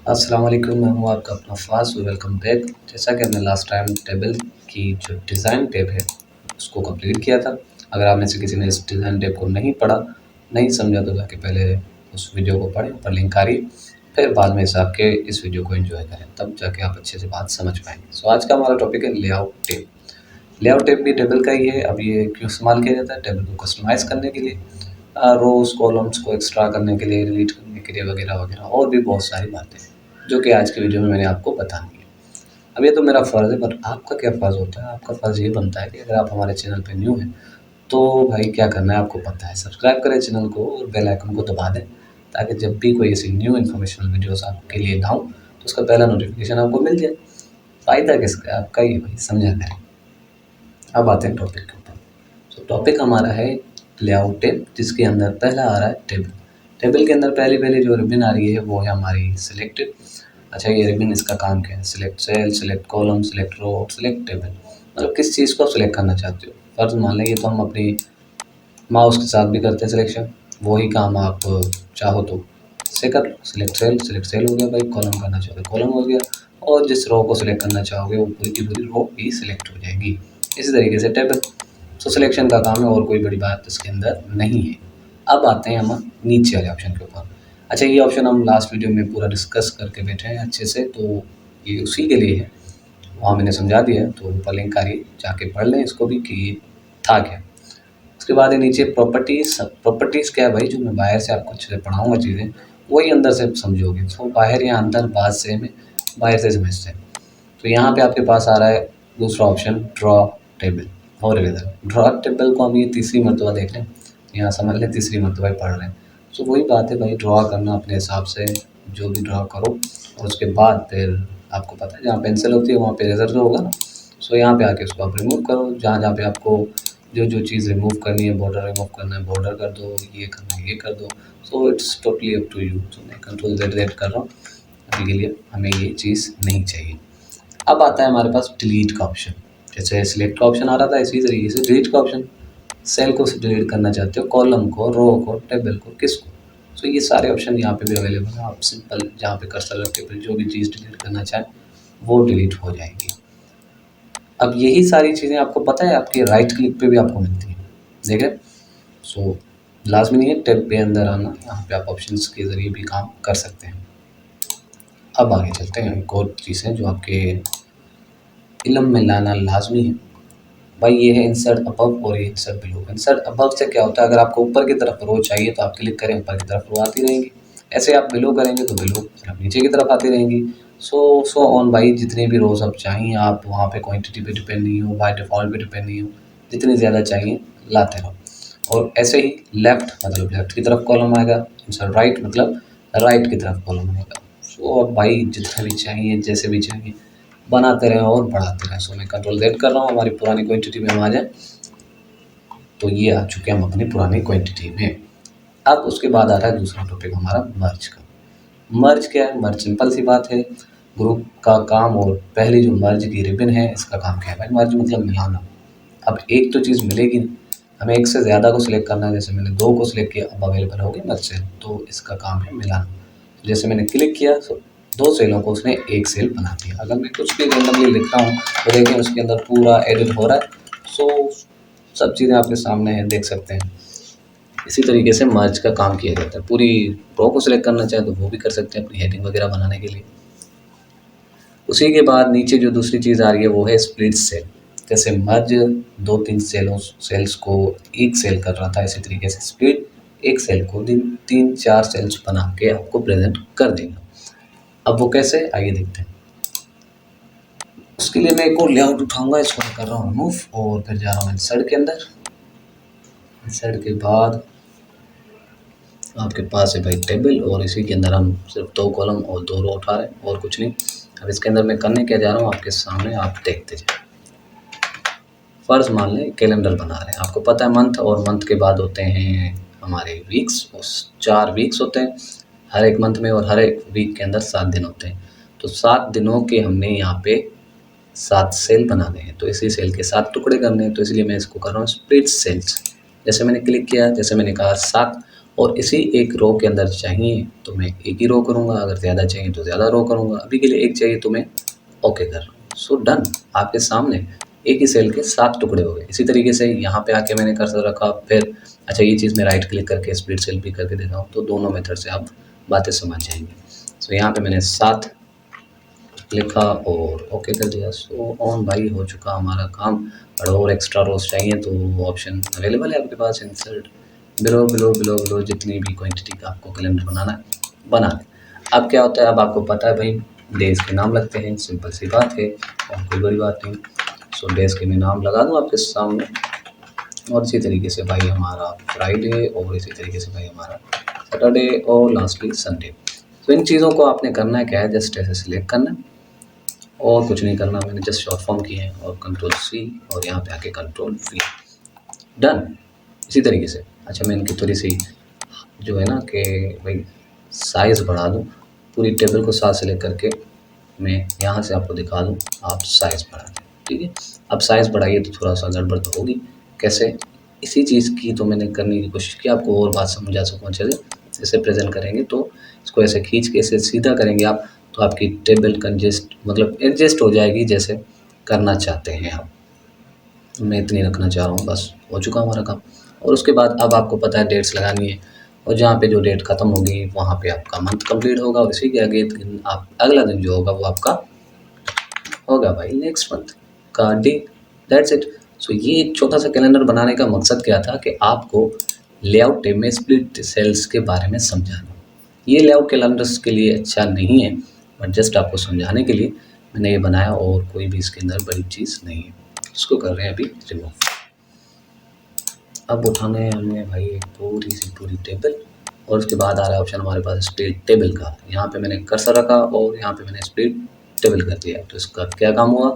अस्सलाम वालेकुम, मैं हूँ आपका अपना फ़ाज़। Welcome back. जैसा कि हमने लास्ट टाइम टेबल की जो डिज़ाइन टैब है उसको कंप्लीट किया था। अगर आप में से किसी ने इस डिज़ाइन टैब को नहीं पढ़ा, नहीं समझा तो जाके पहले उस वीडियो को पढ़ें, ऊपर लिंक आ रही है। फिर बाद में इस आपके इस वीडियो को एंजॉय करें, तब जाके आप अच्छे से बात समझ पाएंगे। सो आज का हमारा टॉपिक है लेआउट टैब। लेआउट टैब भी टेबल का ही है। अब ये क्यों इस्तेमाल किया जाता है? टेबल को कस्टमाइज़ करने के लिए, रोज़ कॉलम्स को एक्स्ट्रा करने के लिए, डिलीट करने के लिए, वगैरह वगैरह, और भी बहुत सारी बातें जो कि आज की वीडियो में मैंने आपको बतानी है। अब ये तो मेरा फ़र्ज़ है, पर आपका क्या फ़र्ज़ होता है? आपका फ़र्ज़ ये बनता है कि अगर आप हमारे चैनल पे न्यू हैं तो भाई क्या करना है आपको पता है। सब्सक्राइब करें चैनल को और बेल आइकन को दबा दें, ताकि जब भी कोई ऐसी न्यू इन्फॉर्मेशनल वीडियोस आपके लिए लाऊं तो उसका पहला नोटिफिकेशन आपको मिल जाए। फ़ायदा किसका है? आपका ही है भाई, समझा करें। अब आते हैं टॉपिक के ऊपर। तो टॉपिक हमारा है लेआउट टेब, जिसके अंदर पहला आ रहा है टेबल। टेबल के अंदर पहली पहली जो रिबन आ रही है वो है हमारी सिलेक्टेड। अच्छा, ये रिबन इसका काम क्या है? Select cell, select column, select row, select table. मतलब किस चीज़ को आप सिलेक्ट करना चाहते हो। फर्ज मान लें ये तो हम अपनी माउस के साथ भी करते हैं सिलेक्शन। वही काम आप चाहो तो से कर लो। सिलेक्ट सेल हो गया भाई, कॉलम करना चाहो तो कॉलम हो गया, और जिस रो को सिलेक्ट करना चाहोगे वो पूरी की पूरी रो भी सिलेक्ट हो जाएगी। इसी तरीके से टेबल, तो सिलेक्शन का काम है, और कोई बड़ी बात इसके अंदर नहीं है। अब आते हैं हम नीचे वाले ऑप्शन के ऊपर। अच्छा, ये ऑप्शन हम लास्ट वीडियो में पूरा डिस्कस करके बैठे हैं अच्छे से, तो ये उसी के लिए है। वहाँ मैंने समझा दिया है, तो ऊपर लिंक आ रही है, जाके पढ़ लें इसको भी कि ये था क्या। उसके बाद है नीचे प्रॉपर्टीज़। प्रॉपर्टीज़ क्या है भाई? जो मैं बाहर से आपको अच्छे से पढ़ाऊँगा चीज़ें, वही अंदर से समझोगे। तो बाहर या अंदर बात सेम है, बाहर से समझते हैं। तो यहाँ पे आपके पास आ रहा है दूसरा ऑप्शन, ड्रॉ टेबल और इधर ड्रॉ टेबल को हम ये तीसरी मरतबा देख लें, यहाँ समझ लें तीसरी मरतबा ही पढ़ रहे हैं। तो वही बात है भाई, ड्रॉ करना अपने हिसाब से, जो भी ड्रॉ करो, और उसके बाद फिर आपको पता है जहाँ पेंसिल होती है वहाँ पे इरेज़र जो होगा ना, सो यहाँ पे आके उसको आप रिमूव करो। जहाँ जहाँ पे आपको जो जो चीज़ रिमूव करनी है, बॉर्डर रिमूव करना है बॉर्डर कर दो, ये करना है ये कर दो। So it's totally up to you. तो मैं कंट्रोल Z कर रहा हूँ, अभी के लिए हमें ये चीज़ नहीं चाहिए। अब आता है हमारे पास डिलीट का ऑप्शन। जैसे सिलेक्ट का ऑप्शन आ रहा था, इसी तरीके से डिलीट का ऑप्शन। सेल को डिलीट करना चाहते हो, कॉलम को, रो को, टेबल को, किसको। सो ये सारे ऑप्शन यहाँ पे भी अवेलेबल है। आप सिंपल जहाँ पे कर्सर रख के फिर जो भी चीज़ डिलीट करना चाहें वो डिलीट हो जाएगी। अब यही सारी चीज़ें आपको पता है आपके राइट क्लिक पे भी आपको मिलती हैं, देखें। सो लाजमी नहीं है टैब पे अंदर आना, यहाँ पे आप ऑप्शंस के ज़रिए भी काम कर सकते हैं। अब आगे चलते हैं, एक और चीज़ें जो आपके इल्म में लाना लाजमी है भाई, ये है इंसर्ट अबव और ये इंसर्ट बिलो। इंसर्ट अबव से क्या होता है? अगर आपको ऊपर की तरफ रो चाहिए तो आप क्लिक करें, ऊपर की तरफ रो आती रहेंगी। ऐसे आप बिलो करेंगे तो बिलो सिर्फ नीचे की तरफ आती रहेंगी। सो ऑन भाई, जितनी भी रोज आप चाहिए आप वहाँ पे क्वांटिटी पे डिपेंड नहीं हो, बाय डिफ़ॉल्ट पे डिपेंड नहीं हो, जितनी ज़्यादा चाहिए लाते रहो। और ऐसे ही लेफ़्ट मतलब लेफ़्ट की तरफ कॉलम आएगा, इंसर्ट राइट मतलब राइट की तरफ कॉलम आएगा। सो अब भाई जितना भी चाहिए, जैसे भी चाहिए, बनाते रहें और बढ़ाते रहें। सो मैं कंट्रोल Z कर रहा हूँ, हमारी पुरानी क्वांटिटी में हम आ जाएँ। तो ये आ चुके हैं हम अपनी पुरानी क्वांटिटी में। अब उसके बाद आ रहा है दूसरा टॉपिक हमारा, मर्ज का। मर्ज क्या है? मर्ज सिंपल सी बात है, ग्रुप का काम। और पहली जो मर्ज की रिबन है इसका काम क्या है भाई? मर्ज मतलब मिलाना। अब एक तो चीज़ मिलेगी नहीं, हमें एक से ज़्यादा को सिलेक्ट करना है। जैसे मैंने 2 को सिलेक्ट किया, अब अवेलेबल हो गई मर्ज सेल, तो इसका काम है मिलाना। जैसे मैंने क्लिक किया तो 2 सेलों को उसने एक सेल बना दिया। अगर मैं कुछ भी रैंडमली लिख रहा हूँ तो देखें उसके अंदर पूरा एडिट हो रहा है। सो सब चीज़ें आपके सामने हैं, देख सकते हैं। इसी तरीके से मर्ज का काम किया जाता है। पूरी रो को सिलेक्ट करना चाहे तो वो भी कर सकते हैं अपनी हेडिंग वगैरह बनाने के लिए। उसी के बाद नीचे जो दूसरी चीज़ आ रही है वो है स्प्लिट सेल। जैसे मर्ज 2-3 सेल्स को एक सेल कर रहा था, इसी तरीके से स्प्लिट एक सेल को 3-4 सेल्स बना के आपको प्रेजेंट कर देगा। अब वो कैसे, आइए देखते हैं। उसके लिए मैं एक और लेआउट उठाऊंगा, इसको मैं कर रहा हूँ रिमूव, और फिर जा रहा हूँ इंसर्ट के अंदर। इंसर्ट के बाद आपके पास है भाई टेबल, और इसी के अंदर हम सिर्फ 2 कॉलम और 2 रो उठा रहे हैं, और कुछ नहीं। अब इसके अंदर मैं करने क्या जा रहा हूँ आपके सामने, आप देखते जाए। फ़र्ज़ मान लें कैलेंडर बना रहे हैं, आपको पता है मंथ, और मंथ के बाद होते हैं हमारे वीक्स। उस 4 वीक्स होते हैं हर एक मंथ में, और हर एक वीक के अंदर 7 दिन होते हैं। तो 7 दिनों के हमने यहाँ पे 7 सेल बनाने हैं, तो इसी सेल के 7 टुकड़े करने हैं, तो इसलिए मैं इसको कर रहा हूँ स्प्लिट सेल्स। जैसे मैंने क्लिक किया, जैसे मैंने कहा 7, और इसी एक रो के अंदर चाहिए तो मैं एक ही रो करूँगा, अगर ज़्यादा चाहिए तो ज़्यादा रो करूँगा। अभी के लिए एक चाहिए तो मैं ओके कर रहा हूँ। सो डन, आपके सामने एक ही सेल के 7 टुकड़े हो गए। इसी तरीके से यहाँ पे आके मैंने कर्सर रखा, फिर अच्छा ये चीज़ मैं राइट क्लिक करके स्प्लिट सेल भी करके दिखाऊँ तो दोनों मेथड से आप बातें समझ जाएंगे। सो यहाँ पे मैंने 7 लिखा और ओके कर दिया। सो ऑन भाई हो चुका हमारा काम। और एक्स्ट्रा रोज चाहिए तो ऑप्शन अवेलेबल है आपके पास, insert below below below below, जितनी भी क्वांटिटी का आपको कैलेंडर बनाना है बना लें। अब क्या होता है, अब आपको पता है भाई डेज के नाम लगते हैं, सिंपल सी बात है और कोई बड़ी बात नहीं। सो डेज के मैं नाम लगा दूँ आपके सामने, और इसी तरीके से भाई हमारा फ्राइडे, और इसी तरीके से भाई हमारा सैटरडे, और लास्टली संडे। तो इन चीज़ों को आपने करना है क्या है, जस्ट ऐसे सिलेक्ट करना है और कुछ नहीं करना। मैंने जस्ट शॉर्ट फॉर्म किए हैं और कंट्रोल सी और यहाँ पे आके कंट्रोल वी, डन। इसी तरीके से अच्छा मैं इनकी थोड़ी सी जो है ना कि भाई साइज़ बढ़ा दूँ, पूरी टेबल को साथ से लेकर के मैं यहाँ से आपको दिखा दूँ, आप साइज़ बढ़ा दें, ठीक है। अब साइज़ बढ़ाइए तो थोड़ा सा गड़बड़ तो होगी, कैसे, इसी चीज़ की तो मैंने करने की कोशिश की आपको और बात समझा सकूँ अच्छे से। ऐसे प्रेजेंट करेंगे तो इसको ऐसे खींच के ऐसे सीधा करेंगे आप तो आपकी टेबल कंजेस्ट मतलब एडजस्ट हो जाएगी जैसे करना चाहते हैं आप। मैं इतनी रखना चाह रहा हूँ, बस हो चुका हमारा काम। और उसके बाद अब आपको पता है डेट्स लगानी है, और जहाँ पे जो डेट ख़त्म होगी वहाँ पे आपका मंथ कंप्लीट होगा, और इसी के आगे दिन आप अगला दिन जो होगा वो आपका होगा भाई नेक्स्ट मंथ का डे, दैट्स इट। सो ये एक छोटा सा कैलेंडर बनाने का मकसद क्या था कि आपको लेआउट में स्प्लिट सेल्स के बारे में समझाना। ये लेआउट कैलेंडर्स के लिए अच्छा नहीं है, बट जस्ट आपको समझाने के लिए मैंने ये बनाया, और कोई भी इसके अंदर बड़ी चीज़ नहीं है। इसको कर रहे हैं अभी रिमूव। अब उठाना है हमने भाई एक पूरी सी पूरी टेबल, और उसके बाद आ रहा है ऑप्शन हमारे पास स्प्लिट टेबल का। यहाँ पे मैंने कर्सर रखा और यहाँ पे मैंने स्प्लिट टेबल कर दिया। तो इसका क्या काम हुआ,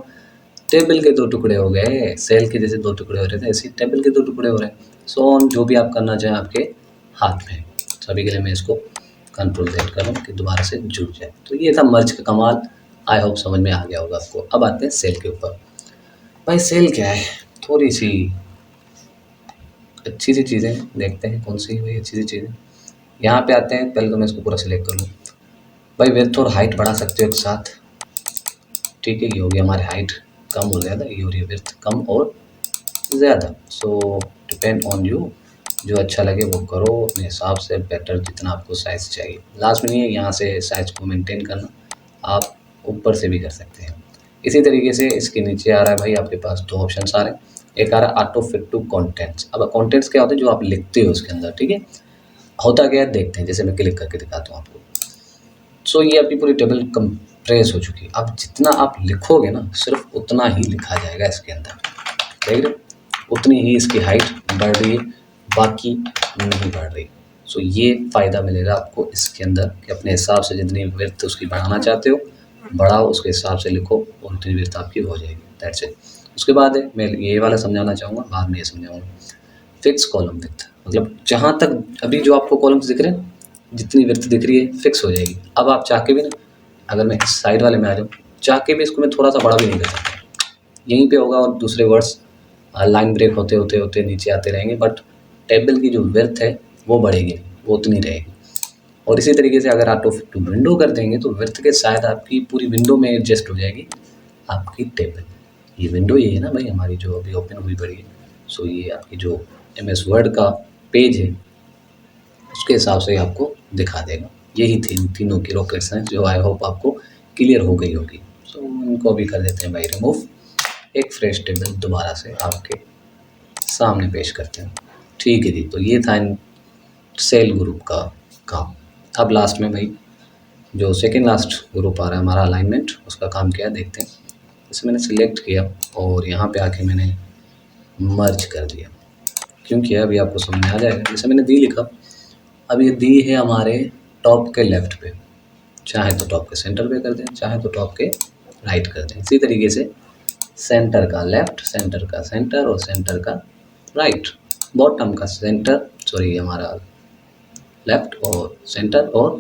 टेबल के 2 टुकड़े हो गए, सेल के जैसे 2 टुकड़े हो रहे थे ऐसे टेबल के 2 टुकड़े हो रहे हैं। सो ऑन जो भी आप करना चाहें आपके हाथ में है। सभी के लिए मैं इसको कंट्रोल Z कर लूँ कि दोबारा से जुड़ जाए। तो ये था मर्ज का कमाल, आई होप समझ में आ गया होगा आपको। अब आते हैं सेल के ऊपर। भाई सेल क्या है, थोड़ी सी अच्छी सी चीज़ें देखते हैं, कौन सी हुई अच्छी सी चीज़ें। यहाँ पे आते हैं, पहले तो मैं इसको पूरा सिलेक्ट कर लूँ। भाई विड्थ और हाइट बढ़ा सकते हो एक साथ, ठीक है। ये हो गया हमारे हाइट कम और ज़्यादा, ये हो रही है विड्थ कम और ज़्यादा। सो डिपेंड ऑन यू, जो अच्छा लगे वो करो अपने हिसाब से, बेटर जितना आपको साइज़ चाहिए। लास्ट में नहीं है यहाँ से साइज़ को मेंटेन करना, आप ऊपर से भी कर सकते हैं। इसी तरीके से इसके नीचे आ रहा है भाई आपके पास 2 ऑप्शंस आ रहे हैं। एक आ रहा है ऑटो फिट टू कंटेंट्स। अब कंटेंट्स क्या होते हैं, जो आप लिखते हो उसके अंदर, ठीक है। होता क्या है देखते हैं, जैसे मैं क्लिक करके दिखाता हूँ आपको। सो ये आपकी पूरी टेबल कंप्रेस हो चुकी है। अब जितना आप लिखोगे ना सिर्फ उतना ही लिखा जाएगा इसके अंदर, देख रहे, उतनी ही इसकी हाइट बढ़ रही है, बाकी नहीं बढ़ रही। सो ये फ़ायदा मिलेगा आपको इसके अंदर कि अपने हिसाब से जितनी विड्थ उसकी बढ़ाना चाहते हो बढ़ाओ, उसके हिसाब से लिखो और उतनी विड्थ आपकी हो जाएगी, दैट्स इट। उसके बाद है मैं ये वाला समझाना चाहूँगा, बाद में ये समझाऊँगा। फिक्स कॉलम विड्थ, मतलब जहाँ तक अभी जो आपको कॉलम्स दिख रहे हैं, जितनी विड्थ दिख रही है फिक्स हो जाएगी। अब आप चाह के भी ना, अगर मैं इस साइड वाले में आ जाऊँ, चाह के भी इसको मैं थोड़ा सा बड़ा भी नहीं कर सकता, यहीं पे होगा और दूसरे वर्ड्स लाइन ब्रेक होते होते होते नीचे आते रहेंगे, बट टेबल की जो विड्थ है वो बढ़ेगी, वो उतनी रहेगी। और इसी तरीके से अगर ऑटो फिट टू विंडो कर देंगे तो विड्थ के साथ आपकी पूरी विंडो में एडजस्ट हो जाएगी आपकी टेबल। ये विंडो ये है ना भाई हमारी जो अभी ओपन हुई पड़ी है। सो ये आपकी जो MS वर्ड का पेज है उसके हिसाब से आपको दिखा देगा। यही तीनों की रॉकेट्स हैं जो आई होप आपको क्लियर हो गई होगी। सो इनको भी कर देते हैं भाई रिमूव। एक फ्रेश टेबल दोबारा से आपके सामने पेश करते हैं, ठीक है जी। तो ये था इन सेल ग्रुप का काम। अब लास्ट में भाई जो सेकेंड लास्ट ग्रुप आ रहा है हमारा अलाइनमेंट, उसका काम क्या है देखते हैं। इसे मैंने सिलेक्ट किया और यहाँ पे आके मैंने मर्ज कर दिया। क्यों किया अभी आपको समझ में आ जाएगा। जैसे मैंने दी लिखा, अब ये दी है हमारे टॉप के लेफ्ट पे, चाहे तो टॉप के सेंटर पे कर दें, चाहे तो टॉप के राइट कर दें। इसी तरीके से सेंटर का लेफ्ट, सेंटर का सेंटर और सेंटर का राइट, बॉटम का सेंटर, सॉरी हमारा लेफ्ट और सेंटर और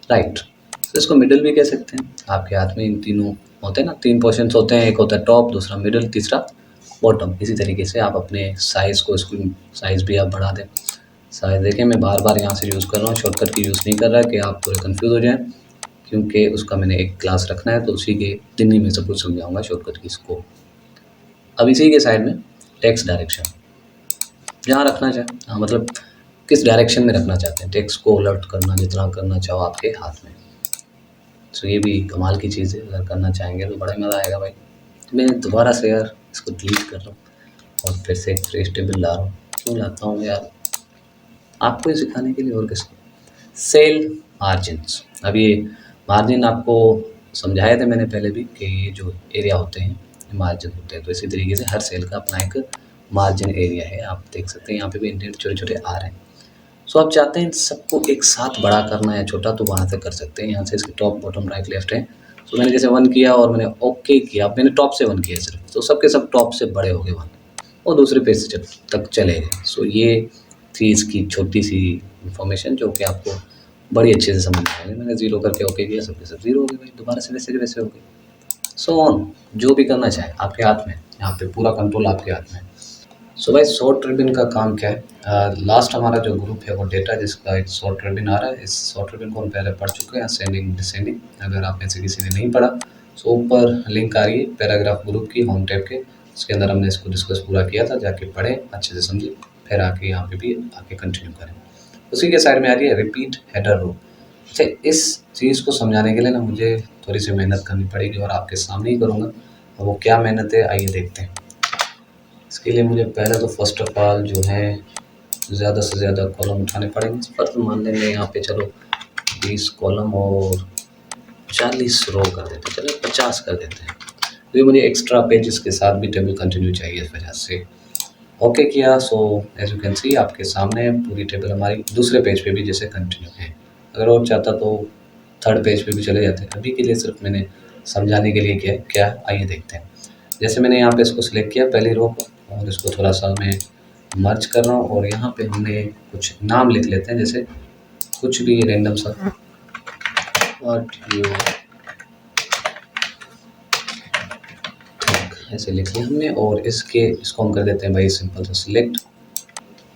राइट। तो इसको मिडिल भी कह सकते हैं। आपके हाथ में इन तीनों होते हैं ना, 3 पोर्शंस होते हैं, एक होता है टॉप, दूसरा मिडिल, तीसरा बॉटम। इसी तरीके से आप अपने साइज़ को, इसको साइज़ भी आप बढ़ा दें, शायद देखें मैं बार-बार यहाँ से यूज़ कर रहा हूँ, शॉर्टकट की यूज़ नहीं कर रहा कि आप पूरे कन्फ्यूज़ हो जाएँ, क्योंकि उसका मैंने एक क्लास रखना है, तो उसी के दिन ही मैं सब कुछ समझाऊँगा शॉर्टकट कीज़ को। अब इसी के साइड में टेक्स्ट डायरेक्शन, जहाँ रखना चाहें, हाँ मतलब किस डायरेक्शन में रखना चाहते हैं, टेक्स्ट को उलट करना, जितना करना चाहो आपके हाथ में। तो ये भी कमाल की चीज़ है, अगर करना चाहेंगे तो बड़ा ही मज़ा आएगा भाई। तो मैं दोबारा से यार इसको डिलीट कर रहा हूँ और फिर से एक फ्रेश टेबल ला रहा हूँ। क्यों लाता हूँ यार, आपको ही सिखाने के लिए, और किसको। सेल मार्जिन्स, अब ये मार्जिन आपको समझाए थे मैंने पहले भी कि ये जो एरिया होते हैं मार्जिन होते हैं, तो इसी तरीके से हर सेल का अपना एक मार्जिन एरिया है। आप देख सकते हैं यहाँ पे भी इंडेंट छोटे छोटे आ रहे हैं। सो आप चाहते हैं इन सबको एक साथ बड़ा करना है छोटा, तो वहाँ से कर सकते हैं। यहाँ से इसके टॉप बॉटम राइट लेफ्ट है। सो मैंने जैसे 1 किया और मैंने ओके किया, अब मैंने टॉप से 1 किया सिर्फ, तो सबके सब टॉप से बड़े हो गए 1 और दूसरे पेज से तक चले गए। सो ये थी इसकी छोटी सी इन्फॉर्मेशन जो कि आपको बड़ी अच्छे से समझ में आएगी। मैंने 0 करके ओके किया, सबके सब 0 हो गए भाई, दोबारा से वैसे के वैसे हो गए। सो ऑन, जो भी करना चाहे आपके हाथ में, यहाँ पे पूरा कंट्रोल आपके हाथ में। सो भाई शॉर्ट रिबन का काम क्या है, लास्ट हमारा जो ग्रुप है वो डेटा जिसका एक शॉर्ट रिबन आ रहा है, इस शॉर्ट रिबन को हम पहले पढ़ चुके हैं, असेंडिंग डिसेंडिंग। अगर आप में से किसी ने नहीं पढ़ा, सो ऊपर लिंक आ रही है पैराग्राफ ग्रुप की होम टैब के, उसके अंदर हमने इसको डिस्कस पूरा किया था, जाके पढ़ें अच्छे से समझें, फिर आके यहाँ पे भी आके कंटिन्यू करें। उसी के साइड में आ रही है रिपीट हेडर रो। अच्छा, इस चीज़ को समझाने के लिए ना मुझे थोड़ी सी मेहनत करनी पड़ेगी और आपके सामने ही करूँगा। और वो क्या मेहनत है आइए देखते हैं। इसके लिए मुझे पहले तो फर्स्ट ऑफ ऑल जो है ज़्यादा से ज़्यादा कॉलम उठाने पड़ेंगे। फर्स्ट मान लेंगे यहाँ पे चलो 20 कॉलम और 40 रो कर देते हैं, चलो 50 कर देते हैं। तो ये मुझे एक्स्ट्रा पेजेस के साथ भी टेबल कंटिन्यू चाहिए, इस वजह से ओके किया। So as you can see आपके सामने पूरी टेबल हमारी दूसरे पेज पे भी जैसे कंटिन्यू है। अगर और चाहता तो थर्ड पेज पे भी चले जाते हैं, अभी के लिए सिर्फ मैंने समझाने के लिए किया क्या, आइए देखते हैं। जैसे मैंने यहाँ पे इसको सिलेक्ट किया पहली रो को और इसको थोड़ा सा मैं मर्ज कर रहा हूँ और यहाँ पे हमने कुछ नाम लिख लेते हैं, जैसे कुछ भी रैंडम सा, व्हाट यू ऐसे लिख लिया हमने। और इसको हम कर देते हैं भाई सिंपल सा सिलेक्ट,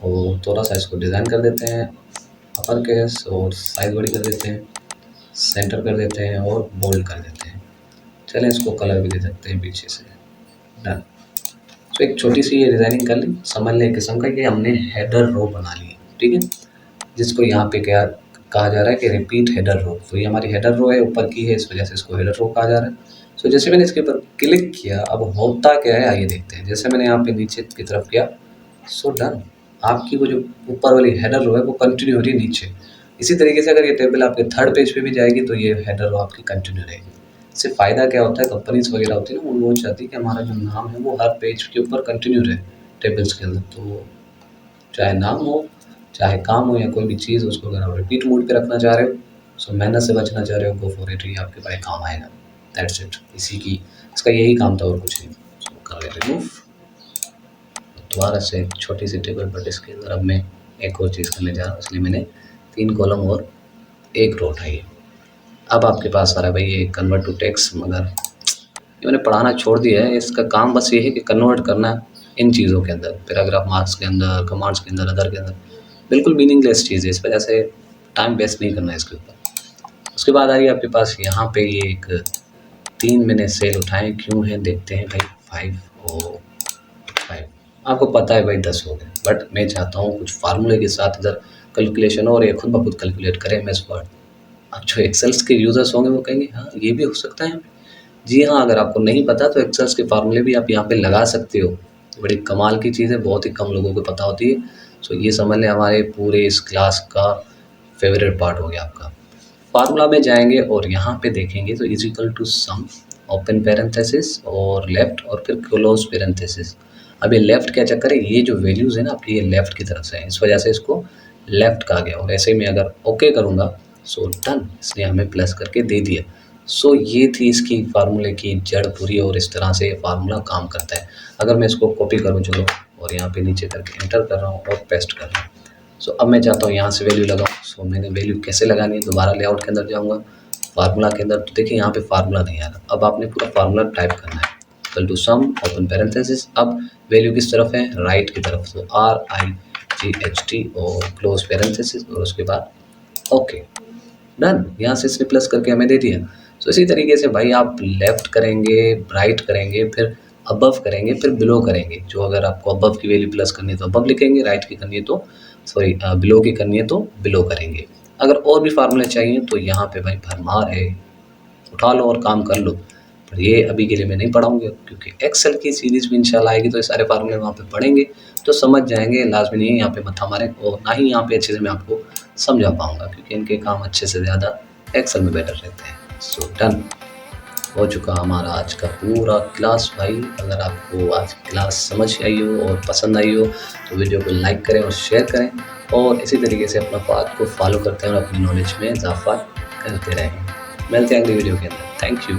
और थोड़ा सा इसको डिज़ाइन कर देते हैं अपर केस और साइज बड़ी कर देते हैं, सेंटर कर देते हैं और बोल्ड कर देते हैं। चलें इसको कलर भी दे सकते हैं पीछे से, डन। तो एक छोटी सी ये डिज़ाइनिंग कर ली, समझ लें किस्म का कि हमने हेडर रो बना ली है, ठीक है, जिसको यहाँ पे क्या कहा जा रहा है कि रिपीट हेडर रो। तो ये हमारी हेडर रो है, ऊपर की है, इस वजह से इसको हेडर रो कहा जा रहा है। सो जैसे मैंने इसके ऊपर क्लिक किया, अब होता क्या है आइए देखते हैं। जैसे मैंने यहाँ पे नीचे की तरफ किया, सो डन, आपकी वो जो ऊपर वाली हेडर रो है वो कंटिन्यू हो रही है नीचे। इसी तरीके से अगर ये टेबल आपके थर्ड पेज पे भी जाएगी तो ये हेडर रो आपकी कंटिन्यू रहेगी। इससे फ़ायदा क्या होता है, कंपनीज वगैरह होती है ना, वो चाहती है कि हमारा जो नाम है वो हर पेज के ऊपर कंटिन्यू रहे टेबल्स के अंदर। तो चाहे नाम हो, चाहे काम हो या कोई भी चीज़ हो, उसको अगर आप रिपीट मोड पे रखना चाह रहे हो, सो मेहनत से बचना चाह रहे हो, गो फॉर इट, ये आपके बड़े काम आएगा। दैट्स इट, इसका यही काम था और कुछ नहीं। सो कर ले रिमूव, दोबारा से एक छोटी सी टेबल, बट इसके अंदर अब मैं एक और चीज़ करने जा रहा हूँ, इसलिए मैंने 3 कॉलम और 1 रो उठाई है। अब आपके पास आ रहा है भाई ये कन्वर्ट टू टेक्स्ट, मगर ये मैंने पढ़ाना छोड़ दिया है। इसका काम बस ये है कि कन्वर्ट करना इन चीज़ों के अंदर, पैराग्राफ मार्क्स के अंदर, कमांड्स के अंदर, अदर के अंदर, बिल्कुल मीनिंगलेस चीज़ है, इस वजह से टाइम वेस्ट नहीं करना है इसके ऊपर। उसके बाद आ रही है आपके पास यहाँ पे ये एक 3 मैंने सेल उठाए, क्यों है देखते हैं भाई। 5 और 5 आपको पता है भाई 10 हो गए, बट मैं चाहता हूँ कुछ फार्मूले के साथ इधर कैलकुलेशन और ये खुद ब खुद कैलकुलेट करें एमएस वर्ड। अब जो एक्सेल्स के यूज़र्स होंगे वो कहेंगे हाँ ये भी हो सकता है। जी हाँ, अगर आपको नहीं पता तो एक्सेल्स के फार्मूले भी आप यहाँ पे लगा सकते हो। बड़ी कमाल की चीज़ है, बहुत ही कम लोगों को पता होती है। सो ये समझ लें हमारे पूरे इस क्लास का फेवरेट पार्ट हो गया आपका। फार्मूला में जाएंगे और यहाँ पे देखेंगे तो is equal to sum, open parenthesis और लेफ्ट और फिर क्लोज पैरेंथेसिस। अब ये लेफ्ट क्या चक्कर है, ये जो वैल्यूज़ है ना आपकी ये लेफ्ट की तरफ से है, इस वजह से इसको लेफ्ट कहा गया। और ऐसे में अगर ओके करूँगा सो डन, इसने हमें प्लस करके दे दिया। सो ये थी इसकी फार्मूले की जड़ पूरी, और इस तरह से ये फार्मूला काम करता है। अगर मैं इसको कॉपी करूँ चलो और यहाँ पे नीचे करके एंटर कर रहा हूँ और पेस्ट कर रहा हूँ। सो अब मैं चाहता हूँ यहाँ से वैल्यू लगाऊँ। सो मैंने वैल्यू कैसे लगानी है, दोबारा लेआउट के अंदर जाऊँगा, फार्मूला के अंदर, तो देखिए यहाँ पे फार्मूला नहीं आ रहा। अब आपने पूरा फार्मूला टाइप करना है, equal to sum, open parenthesis. अब वैल्यू किस तरफ है, राइट की तरफ, तो RIGHT SGHT और क्लोज पैरेंथेसिस और उसके बाद ओके, डन। यहाँ से इसने प्लस करके हमें दे दिया। तो इसी तरीके से भाई आप लेफ्ट करेंगे, राइट करेंगे, फिर अबव करेंगे, फिर बिलो करेंगे। जो अगर आपको अबव की वैल्यू प्लस करनी है तो अबव लिखेंगे, राइट की करनी है तो सॉरी बिलो की करनी है तो बिलो करेंगे। अगर और भी फार्मूले चाहिए तो यहाँ पे भाई भरमार है, उठा लो और काम कर लो। पर ये अभी के लिए मैं नहीं पढ़ाऊँगा, क्योंकि एक्सेल की सीरीज़ भी इंशाल्लाह आएगी तो ये सारे फार्मूले वहाँ पे पढ़ेंगे तो समझ जाएंगे। लाजमी नहीं है यहाँ पे मत्था मारें, और ना ही यहाँ पे अच्छे से मैं आपको समझा पाऊँगा, क्योंकि इनके काम अच्छे से ज़्यादा एक्सेल में बेटर रहते हैं। सो डन हो चुका हमारा आज का पूरा क्लास भाई। अगर आपको आज की क्लास समझ आई हो और पसंद आई हो तो वीडियो को लाइक करें और शेयर करें, और इसी तरीके से अपना पाथ को फॉलो करते हैं और अपनी नॉलेज में इजाफा करते रहें। मिलते हैं अगली वीडियो के अंदर। Thank you.